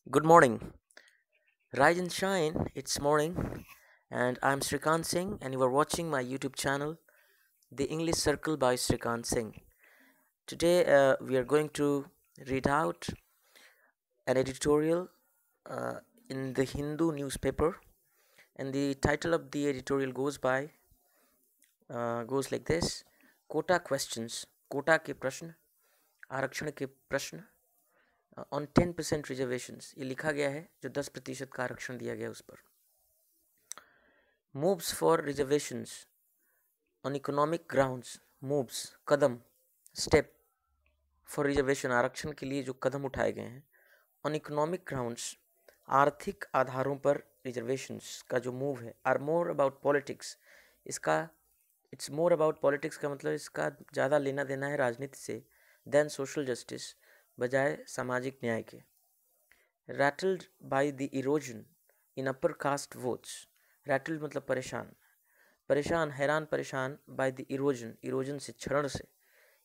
Good morning. Rise and shine. It's morning, and I'm Srikant Singh, and you are watching my YouTube channel, The English Circle by Srikant Singh. Today, we are going to read out an editorial uh, in the Hindu newspaper, and the title of the editorial goes like this: quota questions, quota के प्रश्न, आरक्षण के प्रश्न on 10% reservations. ये लिखा गया है जो 10% का आरक्षण दिया गया है उस पर। Moves for reservations on economic grounds. Moves Kadam, step for reservation आरक्षण के लिए जो कदम उठाए गए हैं। ऑन इकोनॉमिक ग्राउंड्स आर्थिक आधारों पर रिजर्वेशंस का जो मूव है आर मोर अबाउट पॉलिटिक्स। इसका इट्स मोर अबाउट पॉलिटिक्स का मतलब इसका ज़्यादा लेना देना है राजनीति से देन सोशल जस्टिस, बजाय सामाजिक न्याय के। Rattled by the erosion in upper caste votes. Rattled मतलब परेशान, परेशान हैरान परेशान बाय द इरोजन, इरोजन से क्षरण से।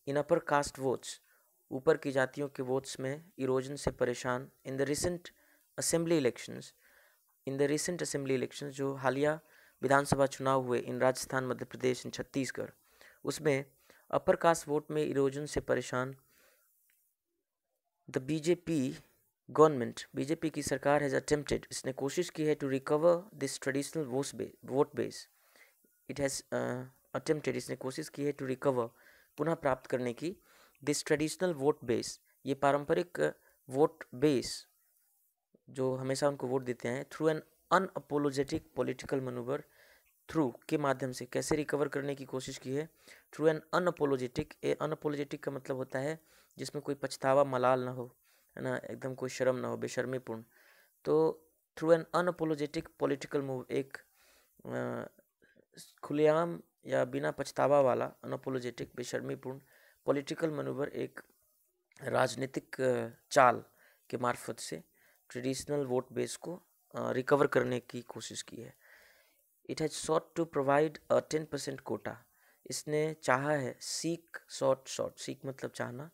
इन अपर कास्ट वोट्स ऊपर की जातियों के वोट्स में इरोजन से परेशान। In the recent assembly elections, in the recent assembly elections जो हालिया विधानसभा चुनाव हुए इन राजस्थान, मध्य प्रदेश इन छत्तीसगढ़, उसमें अपर कास्ट वोट में इरोजन से परेशान द बीजेपी गवर्नमेंट, बीजेपी की सरकार हैज़ अटेम्प्टेड, इसने कोशिश की है to recover this traditional vote base. It has attempted, इसने कोशिश की है टू रिकवर, पुनः प्राप्त करने की, दिस ट्रेडिशनल वोट बेस, ये पारंपरिक वोट बेस जो हमेशा उनको वोट देते हैं, through an unapologetic political manoeuvre. Through के माध्यम से कैसे रिकवर करने की कोशिश की है? Through an unapologetic, A unapologetic का मतलब होता है जिसमें कोई पछतावा मलाल ना हो, है ना, एकदम कोई शर्म ना हो, बेशर्मीपूर्ण। तो through an unapologetic political move, एक खुलेआम या बिना पछतावा वाला, अनअपोलोजेटिक बेशर्मीपूर्ण पॉलिटिकल मनूवर, एक राजनीतिक चाल के मार्फत से ट्रेडिशनल वोट बेस को रिकवर करने की कोशिश की है। It has sought to provide a 10% quota, इसने चाहा है, सीक सॉट, शॉट सीक मतलब चाहना,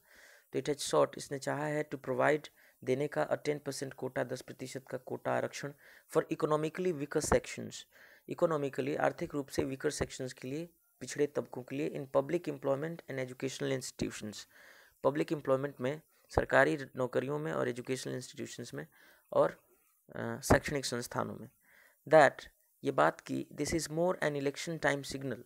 तो इट हैज सॉट, इसने चाहा है टू प्रोवाइड देने का अ 10% कोटा, 10% का कोटा आरक्षण for economically weaker sections, economically आर्थिक रूप से वीकर सेक्शंस के लिए, पिछड़े तबकों के लिए, in public employment and educational institutions, public employment में, सरकारी नौकरियों में और एजुकेशनल इंस्टीट्यूशंस में और शैक्षणिक संस्थानों में। दैट, ये बात की, this is more an election time signal,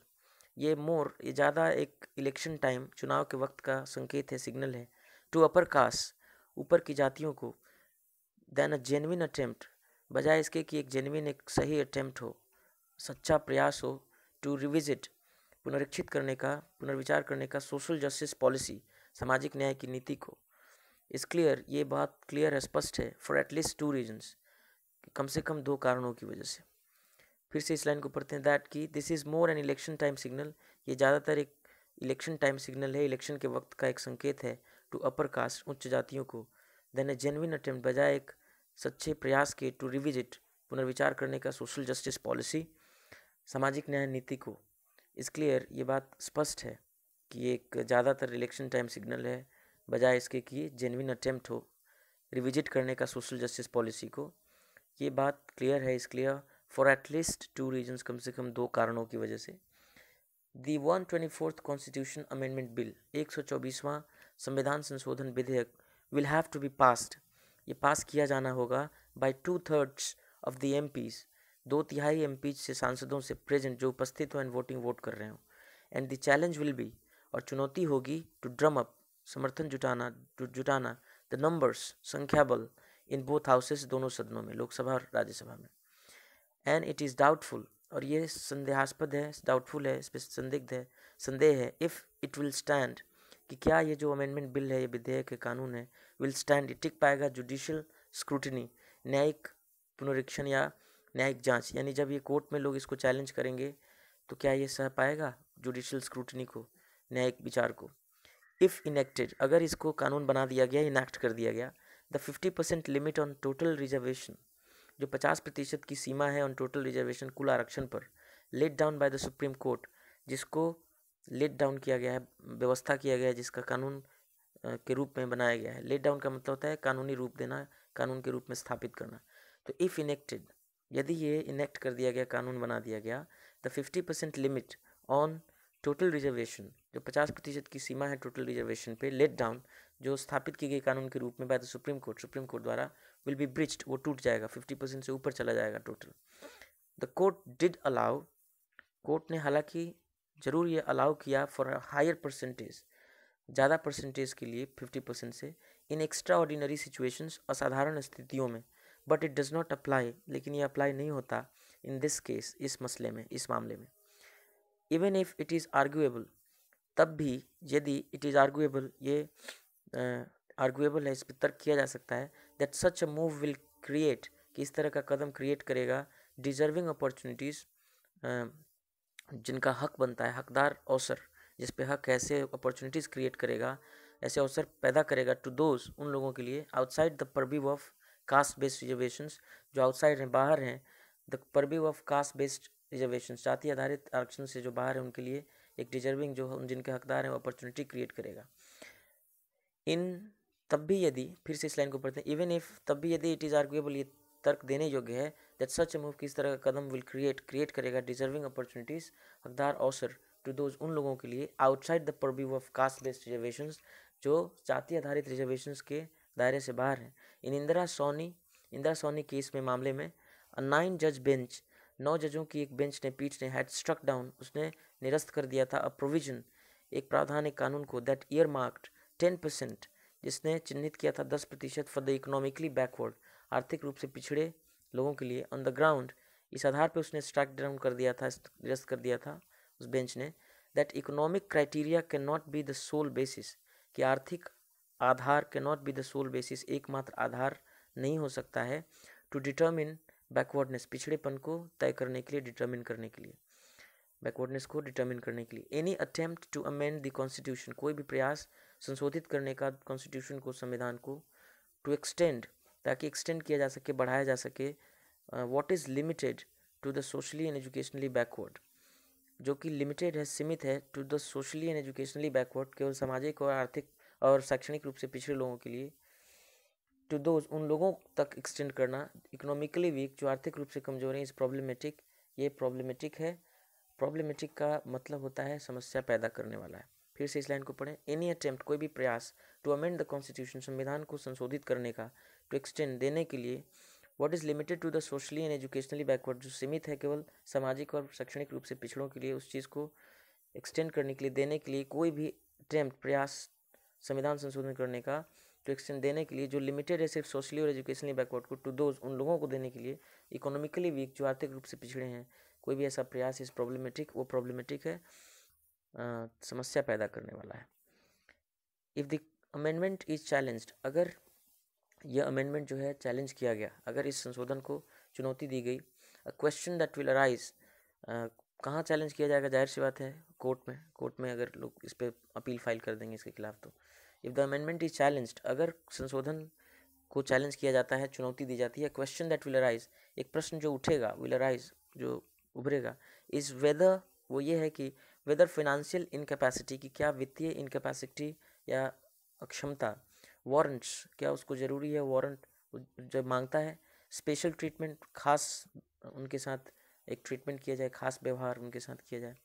ये मोर, ये ज़्यादा एक इलेक्शन टाइम, चुनाव के वक्त का संकेत है, सिग्नल है, टू अपर कास्ट, ऊपर की जातियों को, देन अ जेन्युइन अटेम्प्ट, बजाय इसके कि एक जेन्युइन, एक सही अटेम्प्ट हो, सच्चा प्रयास हो, टू रिविजिट, पुनरीक्षित करने का, पुनर्विचार करने का, सोशल जस्टिस पॉलिसी, सामाजिक न्याय की नीति को। इस क्लियर, ये बात क्लियर है, स्पष्ट है, फॉर एटलीस्ट टू रीजन्स, कम से कम दो कारणों की वजह से। फिर से इस लाइन को पढ़ते हैं, दैट की, this is more an election time signal, ये ज़्यादातर एक इलेक्शन टाइम सिग्नल है, इलेक्शन के वक्त का एक संकेत है, टू अपर कास्ट, उच्च जातियों को, देन ए जेन्युइन अटेम्प्ट, बजाय एक सच्चे प्रयास के, टू रिविजिट, पुनर्विचार करने का, सोशल जस्टिस पॉलिसी, सामाजिक न्याय नीति को। इस क्लियर, ये बात स्पष्ट है कि ये एक ज़्यादातर इलेक्शन टाइम सिग्नल है, बजाय इसके कि ये जेन्युइन अटेम्प्ट हो रिविजिट करने का सोशल जस्टिस पॉलिसी को। ये बात क्लियर है, इस clear, for at least two reasons, कम से कम दो कारणों की वजह से। The 124th constitution amendment bill, 124वां संविधान संशोधन विधेयक, will have to be passed, ये पास किया जाना होगा, by 2/3 of the MPs, 2/3 MPs से, सांसदों से, प्रेजेंट जो उपस्थित हो एंड वोटिंग, वोट कर रहे हो। And the challenge will be, और चुनौती होगी, टू ड्रम अप, समर्थन जुटाना, द नंबर्स, संख्या बल, इन बोथ हाउसेस, दोनों सदनों में, लोकसभा और राज्यसभा में। एंड इट इज़ डाउटफुल, और ये संदेहास्पद है, डाउटफुल है, इस पर संदिग्ध है, संदेह है, इफ़ इट विल स्टैंड, कि क्या ये जो अमेंडमेंट बिल है, ये विधेयक, कानून है, विल स्टैंड, ये टिक पाएगा, जुडिशियल स्क्रूटिनी, न्यायिक पुनरीक्षण या न्यायिक जांच, यानी जब ये कोर्ट में लोग इसको चैलेंज करेंगे तो क्या ये सह पाएगा जुडिशियल स्क्रूटिनी को, न्यायिक विचार को। इफ़ इनेक्टेड, अगर इसको कानून बना दिया गया, इनेक्ट कर दिया गया, the 50% limit on total reservation, जो 50% की सीमा है ऑन टोटल रिजर्वेशन, कुल आरक्षण पर, laid down by the Supreme Court, जिसको लेट डाउन किया गया है, व्यवस्था किया गया है, जिसका कानून के रूप में बनाया गया है। लेट डाउन का मतलब होता है कानूनी रूप देना, कानून के रूप में स्थापित करना। तो इफ़ इनेक्टेड, यदि ये इनेक्ट कर दिया गया, कानून बना दिया गया, the 50% limit on total reservation, जो 50% की सीमा है टोटल रिजर्वेशन पे, लेट डाउन, जो स्थापित की गई कानून के रूप में बाय द सुप्रीम कोर्ट द्वारा, विल बी ब्रिच्ड, वो टूट जाएगा, 50% से ऊपर चला जाएगा total. The court did allow, court ने हालांकि जरूर ये अलाउ किया फॉर अ हायर परसेंटेज, ज़्यादा परसेंटेज के लिए 50% से, इन एक्स्ट्रा ऑर्डिनरी सिचुएशंस, असाधारण स्थितियों में, but it does not apply, लेकिन ये अप्लाई नहीं होता इन दिस केस, इस मसले में, इस मामले में। Even if it is arguable, तब भी यदि इट इज़ आर्ग्यूएबल, ये आर्ग्यूएबल है, इस पर तर्क किया जा सकता है, that such a move will create, कि इस तरह का कदम क्रिएट करेगा डिजर्विंग अपॉर्चुनिटीज़, जिनका हक बनता है, हकदार अवसर, जिस पे हक, ऐसे अपॉर्चुनिटीज़ क्रिएट करेगा, ऐसे अवसर पैदा करेगा, टू दोज, उन लोगों के लिए, outside the purview of caste based reservations, जो आउटसाइड हैं, बाहर हैं, the purview of caste based reservations, जाति आधारित आरक्षण से जो बाहर है, उनके लिए एक डिजर्विंग, जो जिनके हकदार हैं, अपॉर्चुनिटी क्रिएट करेगा। इन, तब भी यदि, फिर से इस लाइन को पढ़ते हैं, इवन इफ, तब भी यदि, इट इज़ आर्ग्यूएबल, ये तर्क देने योग्य है, दैट सच अ मूव, किस तरह का कदम विल क्रिएट करेगा डिजर्विंग अपॉर्चुनिटीज़, हकदार अवसर, टू दोज, उन लोगों के लिए, outside the purview of caste based reservations, जो जाति आधारित रिजर्वेशंस के दायरे से बाहर हैं। इन इंदिरा सोनी केस में, मामले में, अ 9 जज बेंच, 9 जजों की एक बेंच ने, पीठ ने, हैड स्ट्रक डाउन, उसने निरस्त कर दिया था, अ प्रोविजन, एक प्रावधान, एक कानून को, दैट ईयर मार्क्ड 10%, जिसने चिन्हित किया था 10% फॉर द इकोनॉमिकली बैकवर्ड, आर्थिक रूप से पिछड़े लोगों के लिए, ऑन द ग्राउंड, इस आधार पर उसने स्ट्राइक डाउन कर दिया था, निरस्त कर दिया था उस बेंच ने, that economic criteria can not be the sole basis, कि आर्थिक आधार can not be the sole basis, एकमात्र आधार नहीं हो सकता है, टू डिटर्मिन बैकवर्डनेस, पिछड़ेपन को तय करने के लिए, डिटर्मिन करने के लिए, बैकवर्डनेस को डिटर्मिन करने के लिए। Any attempt to amend the constitution, कोई भी प्रयास संशोधित करने का कॉन्स्टिट्यूशन को, संविधान को, टू एक्सटेंड, ताकि एक्सटेंड किया जा सके, बढ़ाया जा सके, what is limited to the socially and educationally backward, जो कि लिमिटेड है, सीमित है, to the socially and educationally backward, केवल सामाजिक और आर्थिक और शैक्षणिक रूप से पिछड़े लोगों के लिए, टू दोज, उन लोगों तक एक्सटेंड करना, इकोनॉमिकली वीक, जो आर्थिक रूप से कमजोर हैं, इस प्रॉब्लमेटिक, ये प्रॉब्लमेटिक है। प्रॉब्लमेटिक का मतलब होता है समस्या पैदा करने वाला है। फिर से इस लाइन को पढ़ें, एनी अटेम्प्ट, कोई भी प्रयास, टू अमेंड द कॉन्स्टिट्यूशन, संविधान को संशोधित करने का, टू एक्सटेंड, देने के लिए, what is limited to the socially and educationally backward, जो सीमित है केवल सामाजिक और शैक्षणिक रूप से पिछड़ों के लिए, उस चीज़ को एक्सटेंड करने के लिए, देने के लिए, कोई भी अटेम्प्ट, प्रयास, संविधान संशोधन करने का, टू एक्सटेंड, देने के लिए, जो लिमिटेड है सिर्फ सोशली और एजुकेशनली बैकवर्ड को, टू दोज, उन लोगों को देने के लिए, इकोनॉमिकली वीक, जो आर्थिक रूप से पिछड़े हैं, कोई भी ऐसा प्रयास इस प्रॉब्लमेटिक, वो प्रॉब्लमेटिक है, समस्या पैदा करने वाला है। If the amendment is challenged, अगर यह अमेंडमेंट जो है चैलेंज किया गया, अगर इस संशोधन को चुनौती दी गई, a question that will arise, कहाँ चैलेंज किया जाएगा, जाहिर सी बात है कोर्ट में अगर लोग इस पर अपील फाइल कर देंगे इसके खिलाफ। तो if the amendment is challenged, अगर संशोधन को चैलेंज किया जाता है, चुनौती दी जाती है, क्वेश्चन दैट विल अराइज, एक प्रश्न जो उठेगा, विल अराइज, जो उभरेगा, इज़ वेदर, वो ये है कि वेदर फाइनेंशियल इनकैपेसिटी, की क्या वित्तीय इनकैपेसिटी या अक्षमता, वारंट्स, क्या उसको ज़रूरी है, वारंट जब मांगता है, स्पेशल ट्रीटमेंट, खास उनके साथ एक ट्रीटमेंट किया जाए, खास व्यवहार उनके साथ किया जाए,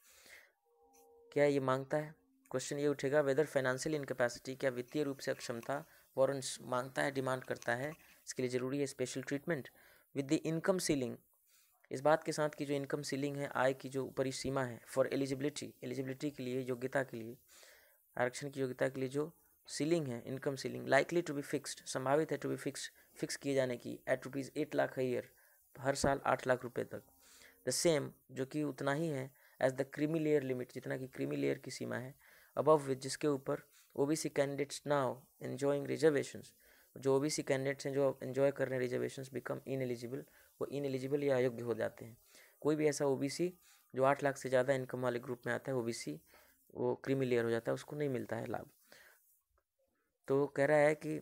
क्या ये मांगता है, क्वेश्चन ये उठेगा, वेदर फाइनेंशियल इनकैपेसिटी, क्या वित्तीय रूप से अक्षमता, वारंट्स, मांगता है, डिमांड करता है, इसके लिए ज़रूरी है special treatment, with the income ceiling, इस बात के साथ कि जो इनकम सीलिंग है, आय की जो ऊपरी सीमा है, फॉर एलिजिबिलिटी के लिए, योग्यता के लिए, आरक्षण की योग्यता के लिए जो सीलिंग है, income ceiling, likely to be fixed, संभावित है, टू बी फिक्स किए जाने की, एट रुपीज़ 8 लाख ईयर, हर साल 8 लाख रुपए तक, द सेम, जो कि उतना ही है, as the creamy layer limit, जितना कि क्रीमी लेयर की सीमा है, अबव विच, जिसके ऊपर OBC candidates now enjoying reservations, जो ओबीसी कैंडिडेट्स हैं जो एंजॉय कर रहे हैं रिजर्वेशंस, बिकम इनएलिजिबल, वो इनएलिजिबल या अयोग्य हो जाते हैं। कोई भी ऐसा ओबीसी जो 8 लाख से ज़्यादा इनकम वाले ग्रुप में आता है, ओबीसी, वो क्रीमी लेयर हो जाता है, उसको नहीं मिलता है लाभ। तो कह रहा है कि,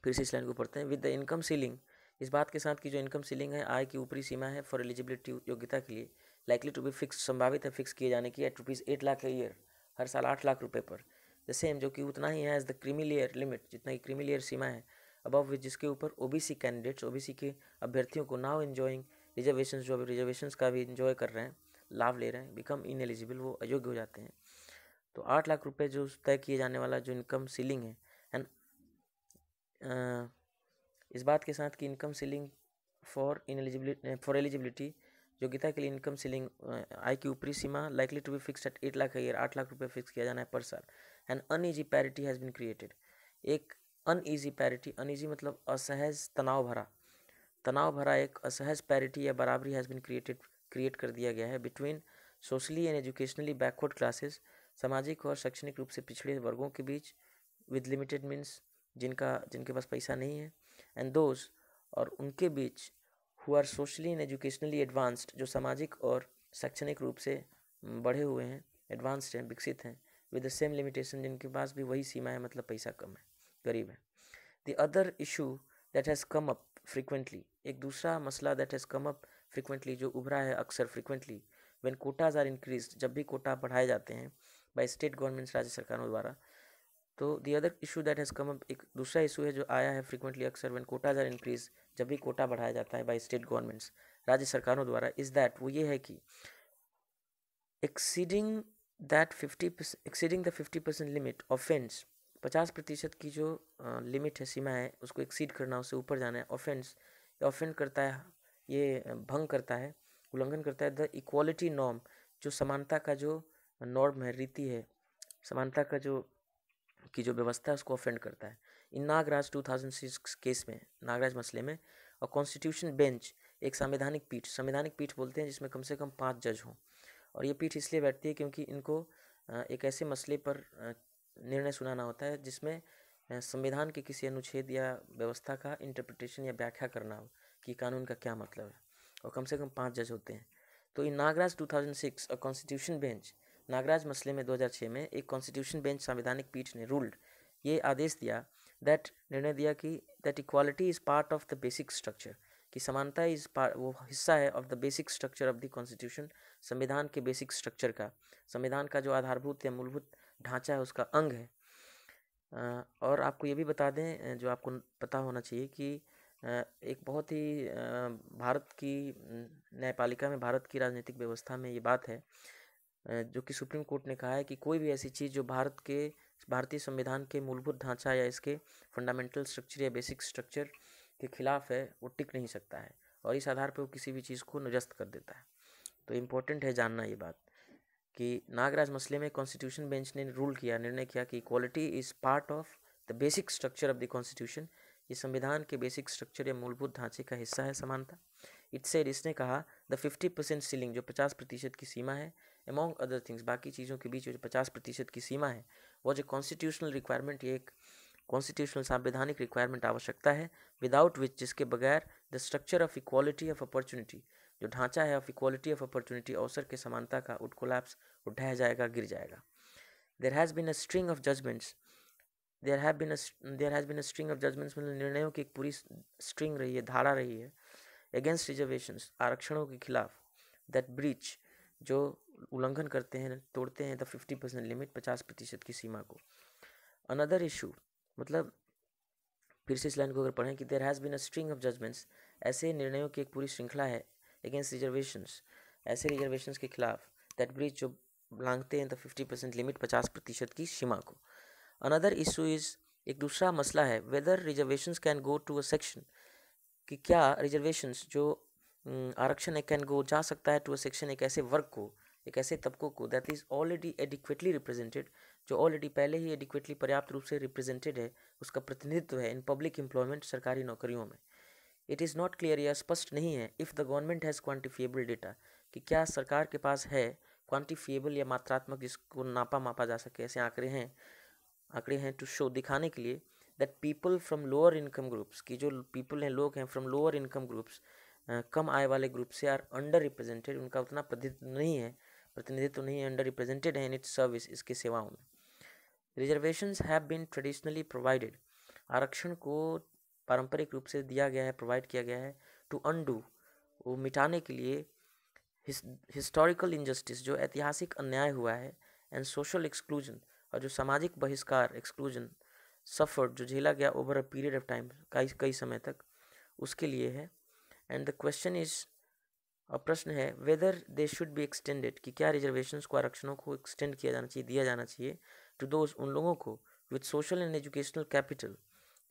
फिर से इस लाइन को पढ़ते हैं, विद द इनकम सीलिंग, इस बात के साथ कि जो इनकम सीलिंग है, आय की ऊपरी सीमा है, फॉर एलिजिबिलिटी, योग्यता के लिए, लाइकली टू बी फिक्स, संभावित है फिक्स किए जाने की, एट रुपीज़ 8 लाख ईयर, हर साल 8 लाख रुपए पर, द सेम, जो कि उतना ही है, as the creamy layer limit, जितना कि क्रीमी लेयर सीमा है, अबव विच जिसके ऊपर ओबीसी कैंडिडेट्स, ओबीसी के अभ्यर्थियों को नाउ एंजॉइंग रिजर्वेशन, जो अभी रिजर्वेशन का भी इंजॉय कर रहे हैं, लाभ ले रहे हैं, बिकम इनएलिजिबल, वो अयोग्य हो जाते हैं। तो 8 लाख रुपए जो तय किए जाने वाला जो इनकम सीलिंग है, एंड इस बात के साथ कि इनकम सीलिंग फॉर एलिजिबिलिटी, योग्यता के लिए इनकम सीलिंग आय की ऊपरी सीमा likely to be fixed at 8 lakh year, 8 lakh रुपए फिक्स किया जाना है पर साल। And uneasy parity has been created, एक अनईजी पैरिटी, अनईजी मतलब असहज, तनाव भरा एक असहज पैरिटी या बराबरी हैज़ बीन क्रिएट कर दिया गया है between socially and educationally backward classes, सामाजिक और शैक्षणिक रूप से पिछड़े वर्गों के बीच, विद लिमिटेड मीन्स जिनके पास पैसा नहीं है, एंड दोज और उनके बीच who are socially and educationally advanced, जो सामाजिक और शैक्षणिक रूप से बढ़े हुए हैं, एडवांस्ड हैं, विकसित हैं, विद द सेम लिमिटेशन, जिनके पास भी वही सीमा है, मतलब पैसा कम है, गरीब है। The other issue that has come up frequently, एक दूसरा मसला that has come up frequently, जो उभरा है अक्सर frequently, when quotas are increase, जब भी कोटा बढ़ाए जाते हैं बाय स्टेट गवर्नमेंट्स, राज्य सरकारों द्वारा। तो the other issue that has come up, एक दूसरा इशू है जो आया है फ्रिक्वेंटली अक्सर, व्हेन कोटाज आर इंक्रीज, जब भी कोटा बढ़ाया जाता है बाय स्टेट गवर्नमेंट्स, राज्य सरकारों द्वारा, इज दैट, वो ये है कि एक्सीडिंग द 50% लिमिट ऑफेंस, 50% की जो लिमिट है, सीमा है, उसको एक्सीड करना, उससे ऊपर जाना है, ऑफेंस, ये ऑफेंड करता है, ये भंग करता है, उल्लंघन करता है द इक्वालिटी नॉर्म, जो समानता का जो नॉर्म है, रीति है, समानता का जो व्यवस्था है, उसको ऑफेंड करता है। इन नागराज 2006 केस में, नागराज मसले में, और कॉन्स्टिट्यूशन बेंच, एक संवैधानिक पीठ बोलते हैं जिसमें कम से कम 5 जज हों, और ये पीठ इसलिए बैठती है क्योंकि इनको एक ऐसे मसले पर निर्णय सुनाना होता है जिसमें संविधान के किसी अनुच्छेद या व्यवस्था का इंटरप्रिटेशन या व्याख्या करना हो कि कानून का क्या मतलब है, और कम से कम 5 जज होते हैं। तो इन नागराज 2006 और कॉन्स्टिट्यूशन बेंच, नागराज मसले में 2006 में एक कॉन्स्टिट्यूशन बेंच संवैधानिक पीठ ने रूल्ड, ये आदेश दिया, निर्णय दिया कि that equality is part of the basic structure, कि समानता वो हिस्सा है of the basic structure of the constitution, संविधान के बेसिक स्ट्रक्चर का, संविधान का जो आधारभूत या मूलभूत ढांचा है उसका अंग है। और आपको ये भी बता दें, जो आपको पता होना चाहिए कि एक बहुत ही भारत की न्यायपालिका में, भारत की राजनीतिक व्यवस्था में ये बात है, जो कि सुप्रीम कोर्ट ने कहा है कि कोई भी ऐसी चीज़ जो भारतीय संविधान के मूलभूत ढांचा या इसके फंडामेंटल स्ट्रक्चर या बेसिक स्ट्रक्चर के खिलाफ है, वो टिक नहीं सकता है, और इस आधार पर वो किसी भी चीज़ को निरस्त कर देता है। तो इम्पोर्टेंट है जानना ये बात कि नागराज मसले में कॉन्स्टिट्यूशन बेंच ने निर्णय किया कि equality is part of the basic structure of the constitution, ये संविधान के बेसिक स्ट्रक्चर या मूलभूत ढांचे का हिस्सा है समानता। इसने कहा द 50% सीलिंग, जो 50% की सीमा है, अमॉन्ग अदर थिंग्स, बाकी चीज़ों के बीच जो 50% की सीमा है, वो जो कॉन्स्टिट्यूशनल रिक्वायरमेंट, ये एक कॉन्स्टिट्यूशनल संवैधानिक रिक्वायरमेंट आवश्यकता है, विदाउट विच, जिसके बगैर the structure of equality of opportunity, जो ढांचा है ऑफ इक्वालिटी ऑफ अपॉर्चुनिटी, अवसर के समानता का, वुड कोलैप्स, ढह जाएगा, गिर जाएगा। There has been a string of judgments, मतलब निर्णयों की एक पूरी स्ट्रिंग रही है, धारा रही है, अगेंस्ट रिजर्वेशंस, आरक्षणों के खिलाफ, दैट ब्रीच, जो उल्लंघन करते हैं, तोड़ते हैं द 50% लिमिट, 50% की सीमा को। अनदर इशू, मतलब फिर से इस लाइन को अगर पढ़ें कि there has been a string of judgments, ऐसे निर्णयों की एक पूरी श्रृंखला है, अगेंस्ट रिजर्वेशंस, ऐसे रिजर्वेशंस के खिलाफ, दैट ब्रीच, जो लांघते हैं द 50% लिमिट, 50% की सीमा को। अनदर इशू इज़, एक दूसरा मसला है, whether reservations can go to a section, कि क्या रिजर्वेशंस, जो आरक्षण है, कैन गो, जा सकता है, टू अ सेक्शन, एक ऐसे वर्ग को, एक ऐसे तबकों को, that is already adequately represented, जो ऑलरेडी पहले ही एडिक्वेटली, पर्याप्त रूप से रिप्रेजेंटेड है, उसका प्रतिनिधित्व है, इन पब्लिक एम्प्लॉयमेंट, सरकारी नौकरियों में। इट इज़ नॉट क्लियर, यह स्पष्ट नहीं है, if the government has quantifiable data, कि क्या सरकार के पास है क्वान्टिफिएबल या मात्रात्मक, जिसको मापा जा सके, ऐसे आंकड़े हैं टू शो, दिखाने के लिए, that people from lower income groups, की जो पीपल हैं, लोग हैं फ्रॉम लोअर इनकम ग्रुप्स, कम आय वाले ग्रुप से, आर अंडर रिप्रेजेंटेड, उनका उतना प्रतिनिधित्व नहीं है, अंडर रिप्रेजेंटेड है इन इट्स सर्विस, इसके सेवाओं में। Reservations have been traditionally provided, आरक्षण को पारंपरिक रूप से दिया गया है, प्रोवाइड किया गया है, टू अंडू, वो मिटाने के लिए, हिस्टोरिकल इनजस्टिस, जो ऐतिहासिक अन्याय हुआ है, एंड सोशल एक्सक्लूजन, और जो सामाजिक बहिष्कार, एक्सक्लूजन, सफ़र्ड, जो झेला गया over a period of time, कई समय तक, उसके लिए है। एंड द क्वेश्चन इज, और प्रश्न है, whether they should be extended, कि क्या रिजर्वेशंस को, आरक्षणों को एक्सटेंड किया जाना चाहिए, दिया जाना चाहिए टू दोज, उन लोगों को, with social and educational capital,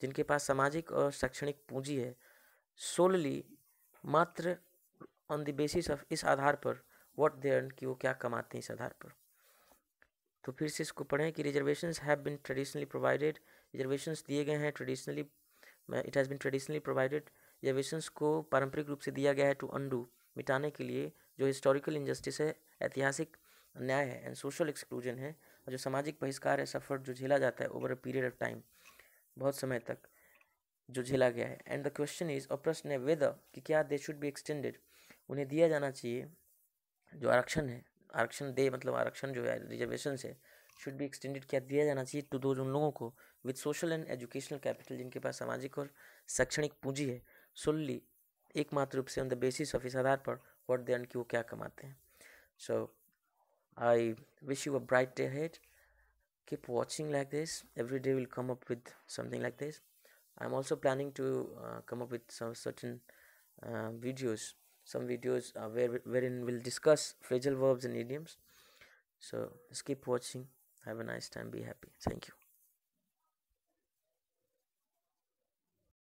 जिनके पास सामाजिक और शैक्षणिक पूंजी है, सोलली, मात्र, ऑन द बेसिस ऑफ, इस आधार पर, व्हाट दे अर्न, कि वो क्या कमाते हैं इस आधार पर। तो फिर से इसको पढ़ें कि reservations have been traditionally provided, reservations दिए गए हैं traditionally, it has been traditionally provided, reservations को पारंपरिक रूप से दिया गया है टू अंडू, मिटाने के लिए जो हिस्टोरिकल इनजस्टिस है, ऐतिहासिक अन्याय है, एंड सोशल एक्सक्लूजन है, और जो सामाजिक बहिष्कार है, सफ़र, जो झेला जाता है over a period of time, बहुत समय तक जो झेला गया है। एंड द क्वेश्चन इज, और प्रश्न है, वेदर, कि क्या दे शुड बी एक्सटेंडेड, उन्हें दिया जाना चाहिए, जो आरक्षण है, आरक्षण दे मतलब आरक्षण जो है, रिजर्वेशन है, शुड बी एक्सटेंडेड, क्या दिया जाना चाहिए टू दोज, उन लोगों को, with social and educational capital, जिनके पास सामाजिक और शैक्षणिक पूंजी है, सोलली, एकमात्र रूप से, ऑन द बेसिस ऑफ, इस आधार पर, व्हाट दे अर्न, कि वो क्या कमाते हैं। So I wish you a bright day ahead, keep watching like this, every day will come up with something like this. I'm also planning to come up with some certain videos, some videos wherein we'll discuss phrasal verbs and idioms. So just keep watching. Have a nice time. Be happy. Thank you.